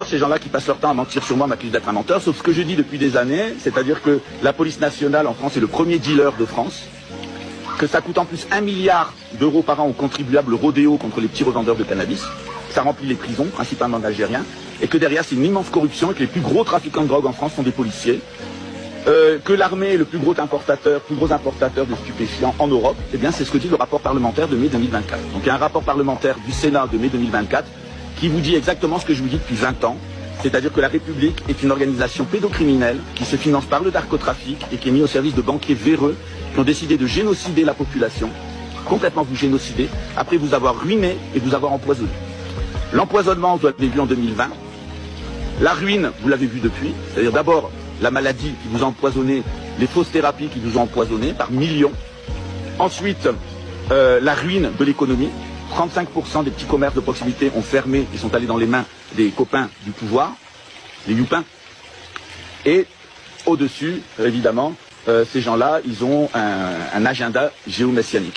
Ces gens-là qui passent leur temps à mentir sur moi m'accusent d'être un menteur, sauf ce que je dis depuis des années, c'est-à-dire que la police nationale en France est le premier dealer de France, que ça coûte en plus 1 milliard d'euros par an aux contribuables, le rodéo contre les petits revendeurs de cannabis, ça remplit les prisons, principalement d'Algériens, et que derrière c'est une immense corruption et que les plus gros trafiquants de drogue en France sont des policiers, que l'armée est le plus gros importateur de stupéfiants en Europe, eh bien c'est ce que dit le rapport parlementaire de mai 2024. Donc il y a un rapport parlementaire du Sénat de mai 2024 qui vous dit exactement ce que je vous dis depuis 20 ans, c'est-à-dire que la République est une organisation pédocriminelle qui se finance par le narcotrafic et qui est mise au service de banquiers véreux qui ont décidé de génocider la population, complètement vous génocider, après vous avoir ruiné et vous avoir empoisonné. L'empoisonnement, vous l'avez vu en 2020. La ruine, vous l'avez vu depuis. C'est-à-dire d'abord la maladie qui vous a empoisonné, les fausses thérapies qui vous ont empoisonné par millions. Ensuite, la ruine de l'économie. 35% des petits commerces de proximité ont fermé et sont allés dans les mains des copains du pouvoir, les youpins. Et au-dessus, évidemment, ces gens-là, ils ont un agenda géomessianique.